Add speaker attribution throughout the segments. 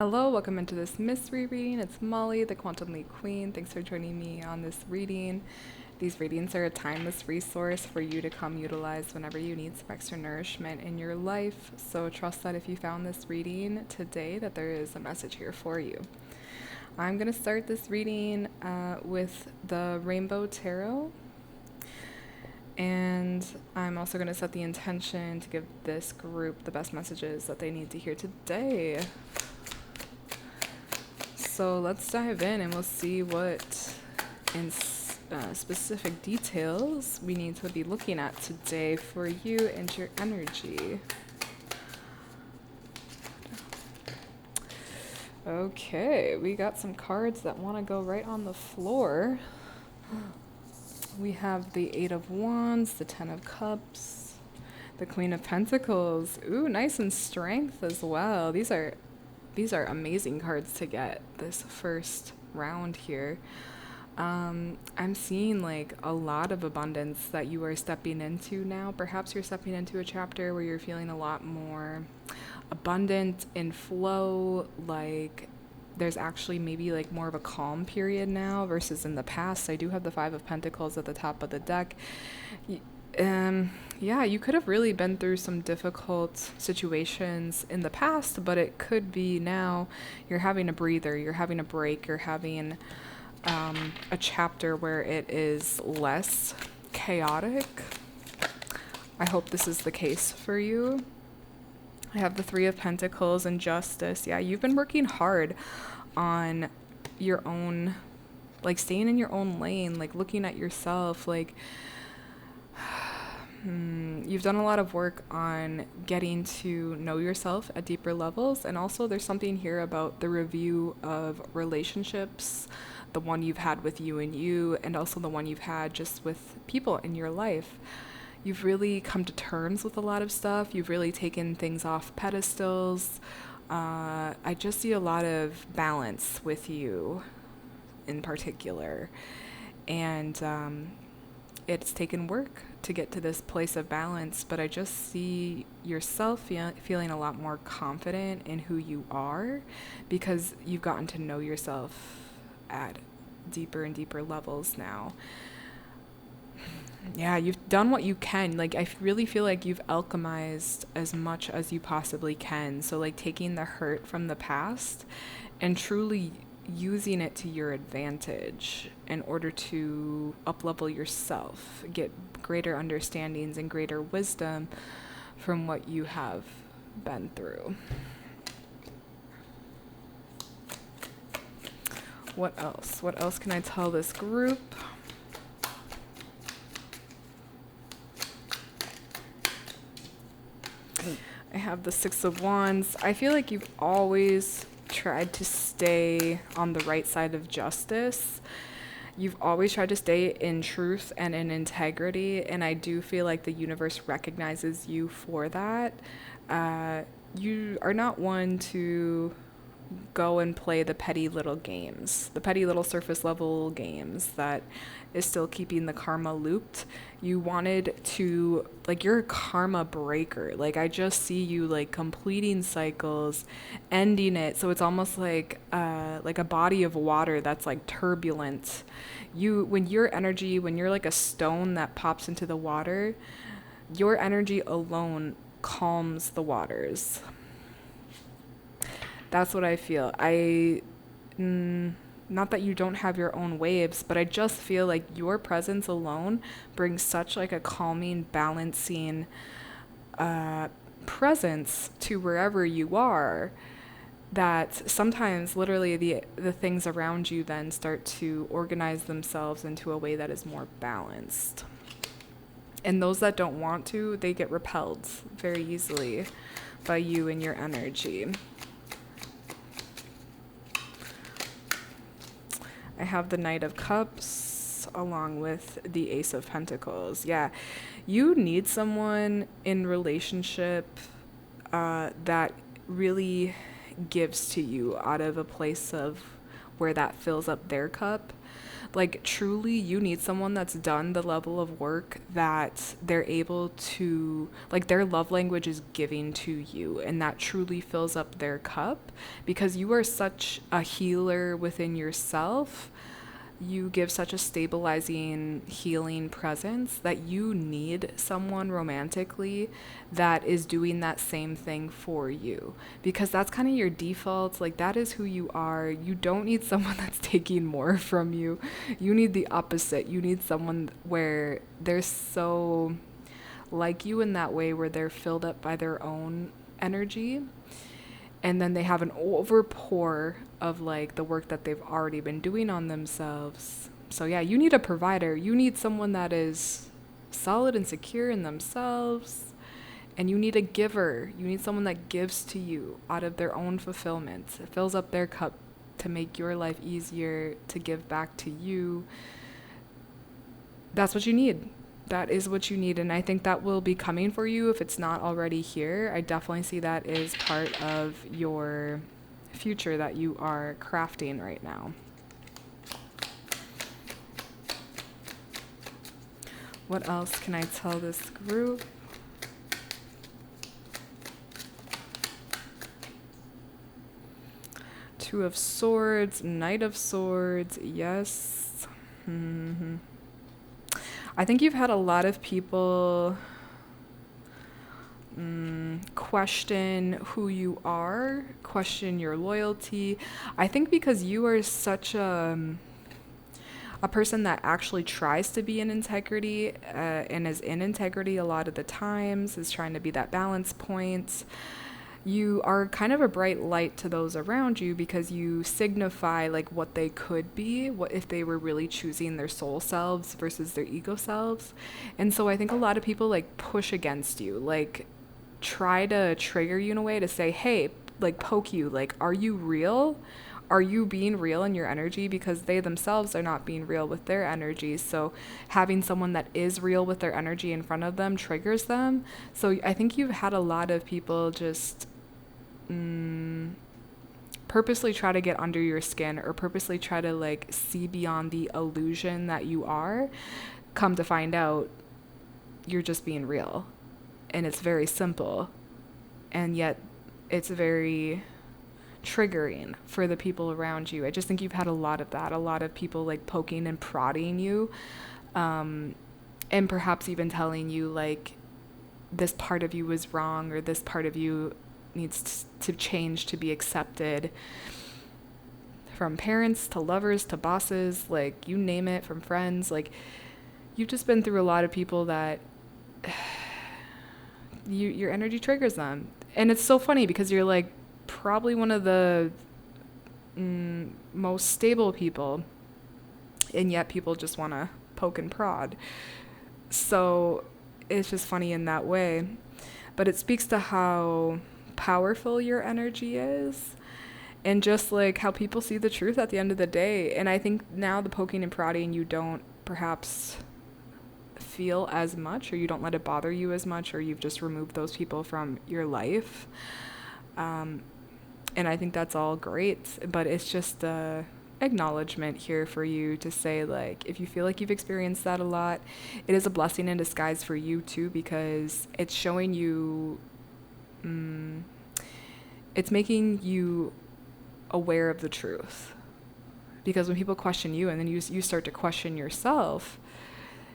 Speaker 1: Hello, welcome into this mystery reading. It's Molly, the QuantumLeapQueen. Thanks for joining me on this reading. These readings are a timeless resource for you to come utilize whenever you need some extra nourishment in your life. So trust that if you found this reading today, that there is a message here for you. I'm going to start this reading with the Rainbow Tarot. And I'm also going to set the intention to give this group the best messages that they need to hear today. So let's dive in and we'll see what in specific details we need to be looking at today for you and your energy. Okay, we got some cards that want to go right on the floor. We have the Eight of Wands, the Ten of Cups, the Queen of Pentacles. Ooh, nice and Strength as well. These are amazing cards to get this first round here. I'm seeing like a lot of abundance that you are stepping into now. Perhaps you're stepping into a chapter where you're feeling a lot more abundant in flow, like there's actually maybe like more of a calm period now versus in the past. I do have the Five of Pentacles at the top of the deck. Yeah, you could have really been through some difficult situations in the past, but it could be now you're having a breather, you're having a break, you're having a chapter where it is less chaotic. I hope this is the case for you. I have the Three of Pentacles and Justice. Yeah, you've been working hard on your own, like staying in your own lane, like looking at yourself, like you've done a lot of work on getting to know yourself at deeper levels. And also there's something here about the review of relationships, the one you've had with you and also the one you've had just with people in your life. You've really come to terms with a lot of stuff. You've really taken things off pedestals. I just see a lot of balance with you in particular. And it's taken work to get to this place of balance, but I just see yourself feeling a lot more confident in who you are because you've gotten to know yourself at deeper and deeper levels now. Yeah, you've done what you can. Like, I really feel like you've alchemized as much as you possibly can. So, like, taking the hurt from the past and truly using it to your advantage in order to up-level yourself, get greater understandings and greater wisdom from what you have been through. What else? What else can I tell this group? I have the Six of Wands. I feel like you've always tried to stay on the right side of justice. You've always tried to stay in truth and in integrity, and I do feel like the universe recognizes you for that. You are not one to go and play the petty little games, the petty little surface level games that is still keeping the karma looped. You wanted to, like, you're a karma breaker. Like, I just see you like completing cycles, ending it. So it's almost like a body of water that's like turbulent. When you're like a stone that pops into the water, your energy alone calms the waters. That's what I feel. Not that you don't have your own waves, but I just feel like your presence alone brings such like a calming, balancing presence to wherever you are that sometimes literally the things around you then start to organize themselves into a way that is more balanced. And those that don't want to, they get repelled very easily by you and your energy. I have the Knight of Cups along with the Ace of Pentacles. Yeah, you need someone in relationship that really gives to you out of a place of where that fills up their cup. Like, truly, you need someone that's done the level of work that they're able to, like, their love language is giving to you, and that truly fills up their cup, because you are such a healer within yourself. You give such a stabilizing, healing presence that you need someone romantically that is doing that same thing for you, because that's kind of your default. Like, that is who you are. You don't need someone that's taking more from you. You need the opposite. You need someone where they're so like you in that way, where they're filled up by their own energy, and then they have an overpour of like the work that they've already been doing on themselves. So yeah, you need a provider. You need someone that is solid and secure in themselves, and you need a giver. You need someone that gives to you out of their own fulfillment. It fills up their cup to make your life easier, to give back to you. That's what you need. That is what you need, and I think that will be coming for you if it's not already here. I definitely see that is part of your future that you are crafting right now. What else can I tell this group? Two of Swords, Knight of Swords, yes. I think you've had a lot of people question who you are, question your loyalty. I think because you are such a person that actually tries to be in integrity and is in integrity a lot of the times, is trying to be that balance point. You are kind of a bright light to those around you, because you signify like what they could be, what if they were really choosing their soul selves versus their ego selves. And so I think a lot of people like push against you, like try to trigger you in a way to say, hey, like poke you, like, are you real? Are you being real in your energy? Because they themselves are not being real with their energy. So having someone that is real with their energy in front of them triggers them. So I think you've had a lot of people just purposely try to get under your skin, or purposely try to like see beyond the illusion that you are. Come to find out, you're just being real, and it's very simple, and yet it's very triggering for the people around you. I just think you've had a lot of that, a lot of people like poking and prodding you, and perhaps even telling you like this part of you is wrong, or this part of you needs to change to be accepted, from parents to lovers to bosses, like you name it, from friends. Like, you've just been through a lot of people that your energy triggers them. And it's so funny because you're like probably one of the most stable people, and yet people just want to poke and prod. So it's just funny in that way, but it speaks to how powerful your energy is, and just like how people see the truth at the end of the day. And I think now the poking and prodding, you don't perhaps feel as much, or you don't let it bother you as much, or you've just removed those people from your life. And I think that's all great, but it's just a acknowledgement here for you to say, like, if you feel like you've experienced that a lot, it is a blessing in disguise for you too, because it's showing you it's making you aware of the truth. Because when people question you, and then you start to question yourself,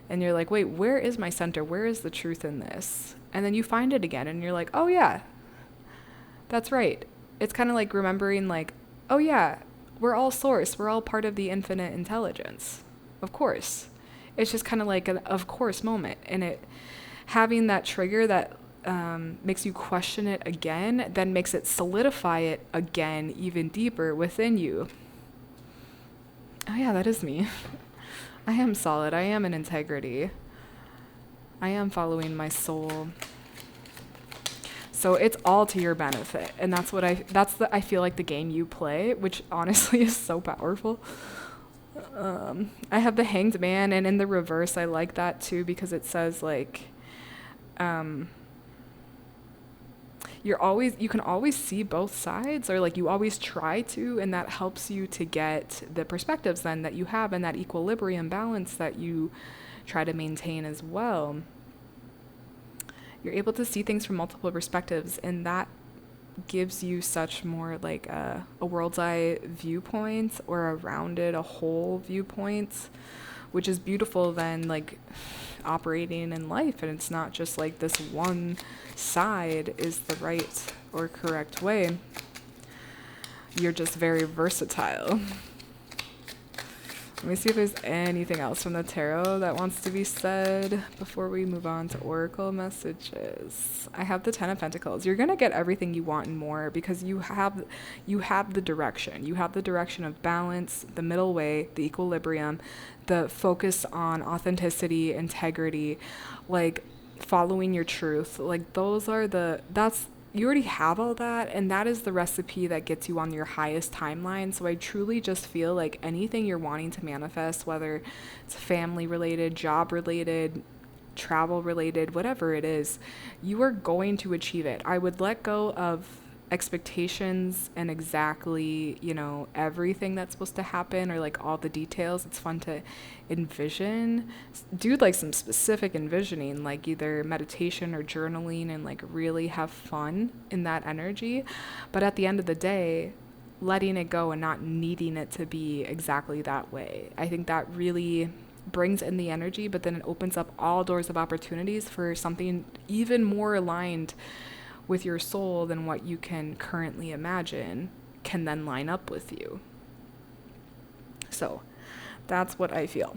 Speaker 1: and you're like, wait, where is my center? Where is the truth in this? And then you find it again, and you're like, oh yeah, that's right. It's kind of like remembering, like, oh yeah, we're all source. We're all part of the infinite intelligence. Of course. It's just kind of like an of course moment. And it having that trigger that makes you question it again, then makes it solidify it again even deeper within you. Oh yeah, that is me. I am solid. I am in integrity. I am following my soul. So it's all to your benefit, and that's I feel like the game you play, which honestly is so powerful. I have the Hanged Man, and in the reverse, I like that too, because it says like, you can always see both sides, or like you always try to, and that helps you to get the perspectives then that you have, and that equilibrium balance that you try to maintain as well. You're able to see things from multiple perspectives, and that gives you such more like a world's eye viewpoint, or a rounded, a whole viewpoint, which is beautiful then, like operating in life. And it's not just like this one side is the right or correct way. You're just very versatile. Let me see if there's anything else from the tarot that wants to be said before we move on to oracle messages. I have the 10 of Pentacles. You're going to get everything you want and more, because you have the direction. You have the direction of balance, the middle way, the equilibrium, the focus on authenticity, integrity, like following your truth. Like you already have all that, and that is the recipe that gets you on your highest timeline. So I truly just feel like anything you're wanting to manifest, whether it's family related, job related, travel related, whatever it is, you are going to achieve it. I would let go of expectations and exactly, everything that's supposed to happen, or like all the details. It's fun to envision, do like some specific envisioning, like either meditation or journaling, and like really have fun in that energy. But at the end of the day, letting it go and not needing it to be exactly that way, I think that really brings in the energy, but then it opens up all doors of opportunities for something even more aligned with your soul than what you can currently imagine can then line up with you. So that's what I feel.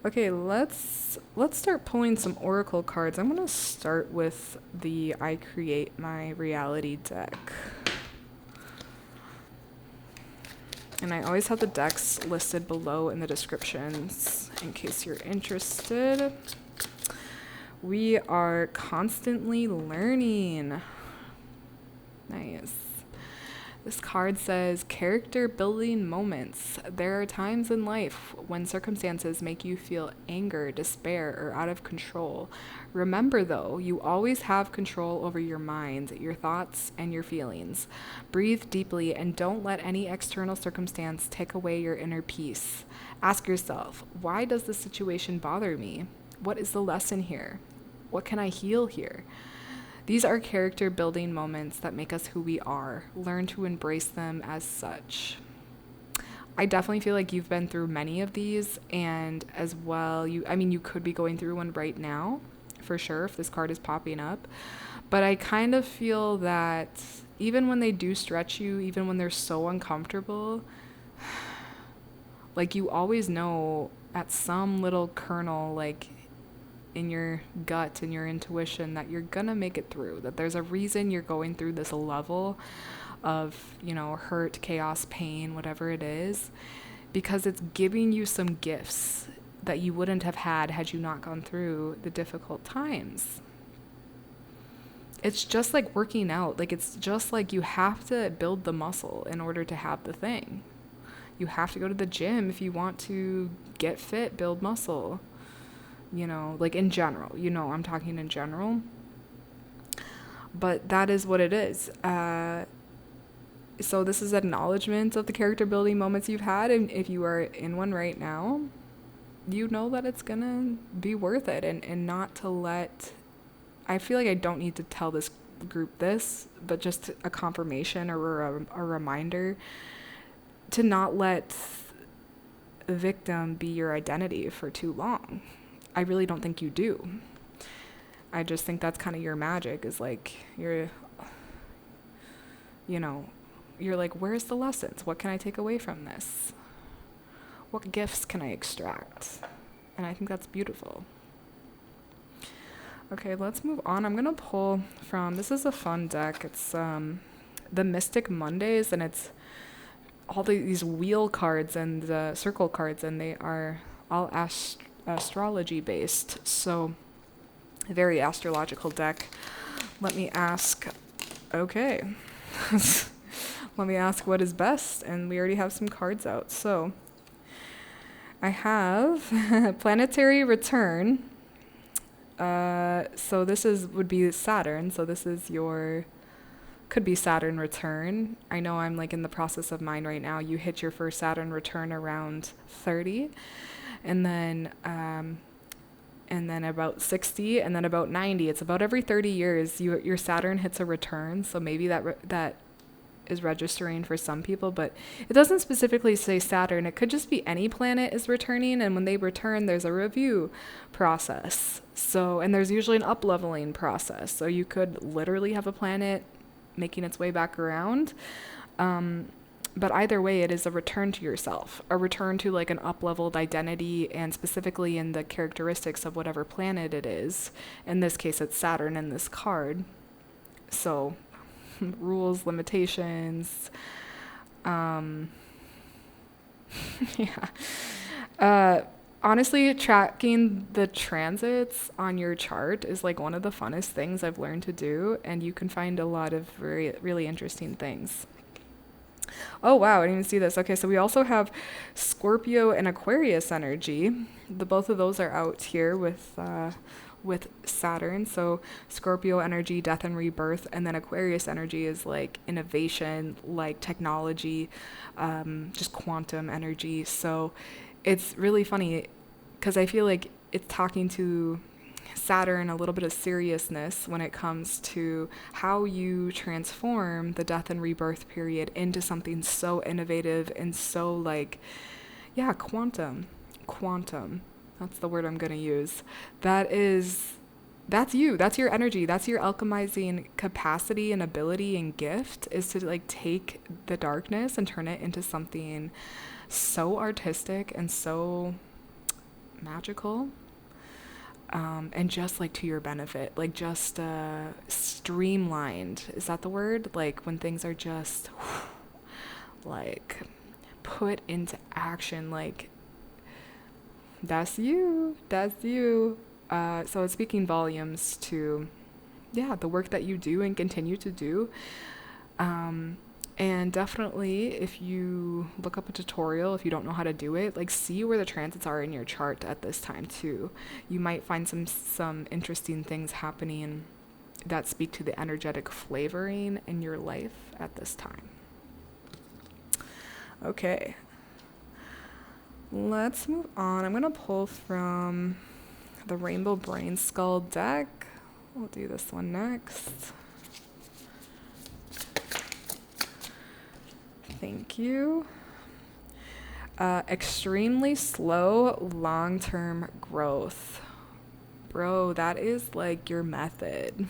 Speaker 1: Okay, let's start pulling some oracle cards. I'm going to start with the I Create My Reality deck. And I always have the decks listed below in the descriptions in case you're interested. We are constantly learning. Nice. This card says, character building moments. There are times in life when circumstances make you feel anger, despair, or out of control. Remember though, you always have control over your mind, your thoughts, and your feelings. Breathe deeply and don't let any external circumstance take away your inner peace. Ask yourself, why does this situation bother me? What is the lesson here? What can I heal here? These are character building moments that make us who we are. Learn to embrace them as such. I definitely feel like you've been through many of these, and as well, you could be going through one right now, for sure, if this card is popping up. But I kind of feel that even when they do stretch you, even when they're so uncomfortable, like you always know at some little kernel, like in your gut and your intuition, that you're gonna make it through, that there's a reason you're going through this level of, hurt, chaos, pain, whatever it is, because it's giving you some gifts that you wouldn't have had you not gone through the difficult times. It's just like working out. Like, it's just like you have to build the muscle in order to have the thing. You have to go to the gym if you want to get fit, build muscle. Like in general, I'm talking in general. But that is what it is. So this is acknowledgement of the character building moments you've had. And if you are in one right now, you know that it's going to be worth it. And not to let... I feel like I don't need to tell this group this, but just a confirmation or a reminder to not let the victim be your identity for too long. I really don't think you do. I just think that's kind of your magic, is like you're like, where's the lessons? What can I take away from this? What gifts can I extract? And I think that's beautiful. Okay, let's move on. I'm going to pull from, this is a fun deck. It's the Mystic Mondays, and it's all these wheel cards and the circle cards, and they are all astrology based, so a very astrological deck. Let me ask what is best, and we already have some cards out. So I have Planetary Return, So this would be Saturn. So this is could be Saturn return. I know I'm like in the process of mine right now. You hit your first Saturn return around 30, and then about 60, and then about 90. It's about every 30 years your Saturn hits a return. So maybe that is registering for some people, but it doesn't specifically say Saturn. It could just be any planet is returning, and when they return, there's a review process. So, and there's usually an up-leveling process. So you could literally have a planet making its way back around. But either way, it is a return to yourself, a return to like an up-leveled identity, and specifically in the characteristics of whatever planet it is. In this case, it's Saturn in this card. So rules, limitations, yeah. Honestly, tracking the transits on your chart is like one of the funnest things I've learned to do, and you can find a lot of really interesting things. Oh wow, I didn't even see this. Okay, so we also have Scorpio and Aquarius energy. Both of those are out here with Saturn. So Scorpio energy, death and rebirth, and then Aquarius energy is like innovation, like technology, just quantum energy. So it's really funny because I feel like it's talking to Saturn a little bit of seriousness when it comes to how you transform the death and rebirth period into something so innovative and so like, yeah, quantum. That's the word I'm going to use. That's you. That's your energy. That's your alchemizing capacity and ability and gift, is to like take the darkness and turn it into something so artistic and so magical. And just like to your benefit, like just streamlined. Is that the word? Like when things are just like put into action, like that's you. So it's speaking volumes to, yeah, the work that you do and continue to do. And definitely, if you look up a tutorial, if you don't know how to do it, like see where the transits are in your chart at this time too. You might find some interesting things happening that speak to the energetic flavoring in your life at this time. Okay. Let's move on. I'm going to pull from the Rainbow Brain Skull deck. We'll do this one next. Thank you. Extremely slow long-term growth. Bro, that is like your method.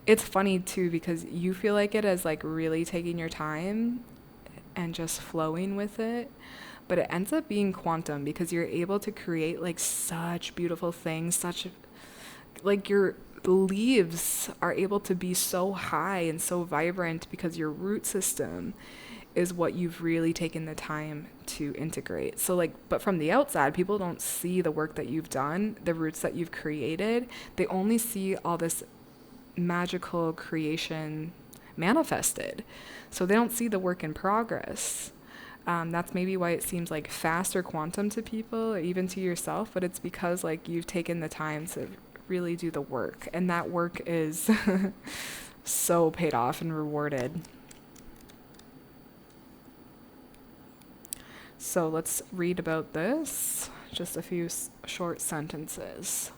Speaker 1: It's funny too because you feel like it as like really taking your time and just flowing with it, but it ends up being quantum because you're able to create like such beautiful things, like your leaves are able to be so high and so vibrant because your root system is what you've really taken the time to integrate. So like, but from the outside, people don't see the work that you've done, the roots that you've created. They only see all this magical creation manifested. So they don't see the work in progress. That's maybe why it seems like fast or quantum to people, or even to yourself, but it's because like you've taken the time to really do the work, and that work is so paid off and rewarded. So let's read about this, just a few short sentences.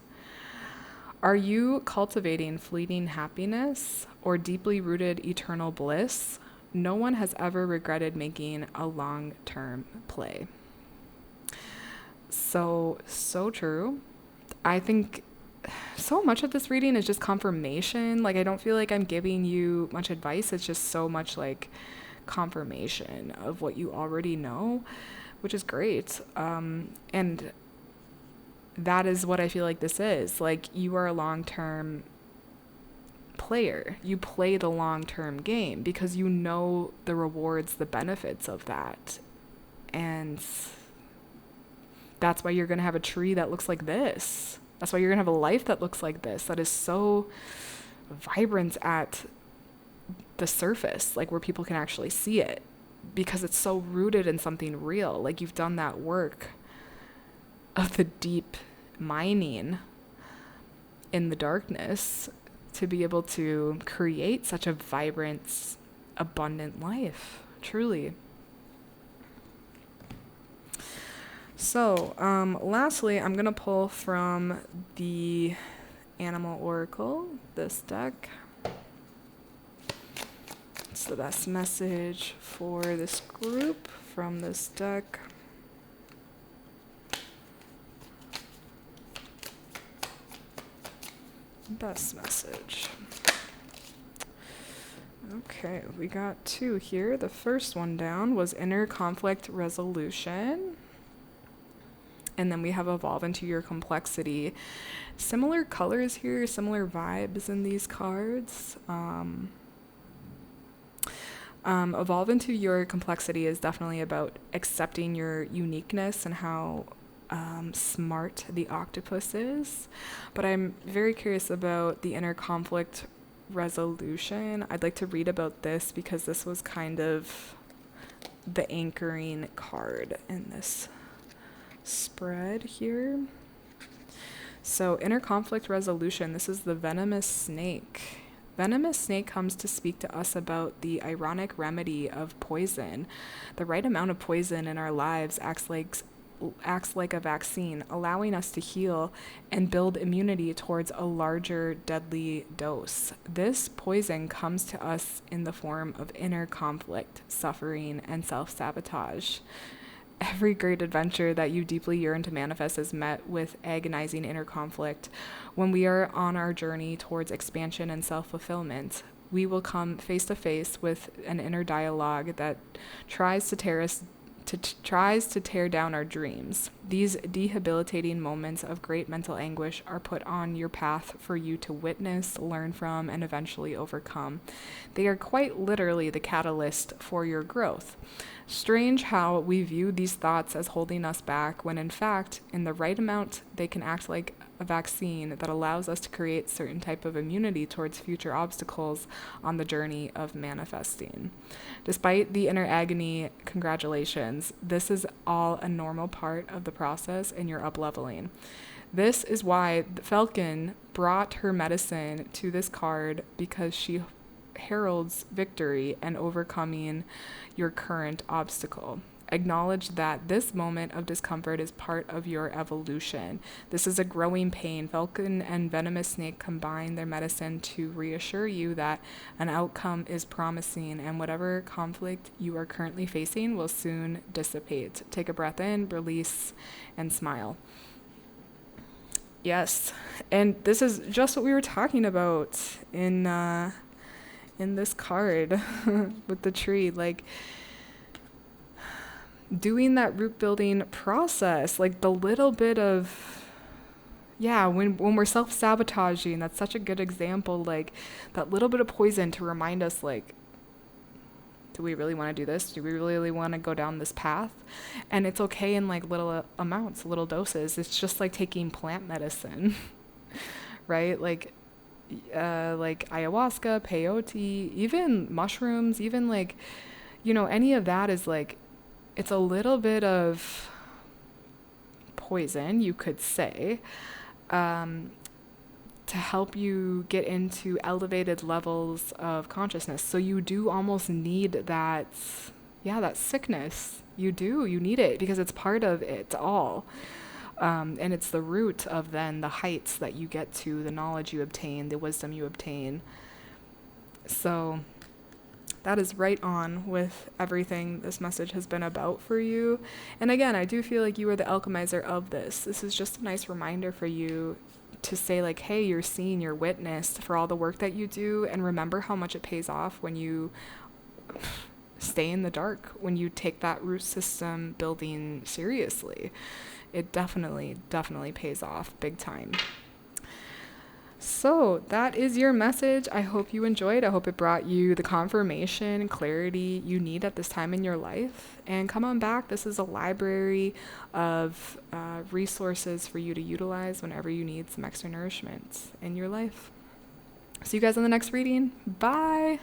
Speaker 1: Are you cultivating fleeting happiness or deeply rooted eternal bliss? No one has ever regretted making a long-term play. So true. I think so much of this reading is just confirmation. Like, I don't feel like I'm giving you much advice. It's just so much like confirmation of what you already know, which is great. And that is what I feel like this is. Like, you are a long-term player. You play the long-term game because you know the rewards, the benefits of that. And that's why you're going to have a tree that looks like this. That's why you're going to have a life that looks like this, that is so vibrant at the surface, like where people can actually see it, because it's so rooted in something real. Like, you've done that work of the deep mining in the darkness to be able to create such a vibrant, abundant life, truly. So, lastly, I'm going to pull from the Animal Oracle, this deck. It's the best message for this group from this deck. Best message. Okay, we got 2 here. The first one down was inner conflict resolution. And then we have evolve into your complexity. Similar colors here, similar vibes in these cards. Evolve into your complexity is definitely about accepting your uniqueness and how smart the octopus is. But I'm very curious about the inner conflict resolution. I'd like to read about this because this was kind of the anchoring card in this spread here. So inner conflict resolution, this is the venomous snake. Venomous snake comes to speak to us about the ironic remedy of poison. The right amount of poison in our lives acts like a vaccine, allowing us to heal and build immunity towards a larger deadly dose. This poison comes to us in the form of inner conflict, suffering, and self-sabotage. Every great adventure that you deeply yearn to manifest is met with agonizing inner conflict. When we are on our journey towards expansion and self-fulfillment, we will come face to face with an inner dialogue that tries to tear down our dreams. These debilitating moments of great mental anguish are put on your path for you to witness, learn from, and eventually overcome. They are quite literally the catalyst for your growth. Strange how we view these thoughts as holding us back, when in fact, in the right amount, they can act like a vaccine that allows us to create certain type of immunity towards future obstacles on the journey of manifesting. Despite the inner agony, congratulations. This is all a normal part of the process in your up-leveling. This is why the Falcon brought her medicine to this card, because she heralds victory and overcoming your current obstacle. Acknowledge that this moment of discomfort is part of your evolution. This is a growing pain. Falcon and venomous snake combine their medicine to reassure you that an outcome is promising, and whatever conflict you are currently facing will soon dissipate. Take a breath in, release, and smile. Yes, and this is just what we were talking about in this card with the tree, like doing that root building process, like the little bit of, when we're self-sabotaging, that's such a good example, like that little bit of poison to remind us, like, do we really want to do this? Do we really want to go down this path? And it's okay in like little amounts, little doses. It's just like taking plant medicine, right? Like ayahuasca, peyote, even mushrooms, even like, any of that is like, it's a little bit of poison, you could say, to help you get into elevated levels of consciousness. So you do almost need that sickness. You need it because it's part of it all. And it's the root of then the heights that you get to, the knowledge you obtain, the wisdom you obtain. So that is right on with everything this message has been about for you. And again, I do feel like you are the alchemizer of this. This is just a nice reminder for you to say like, hey, you're seen, you're witnessed for all the work that you do. And remember how much it pays off when you stay in the dark, when you take that root system building seriously. It definitely pays off big time. So that is your message. I hope you enjoyed. I hope it brought you the confirmation and clarity you need at this time in your life. And come on back. This is a library of resources for you to utilize whenever you need some extra nourishment in your life. See you guys on the next reading. Bye.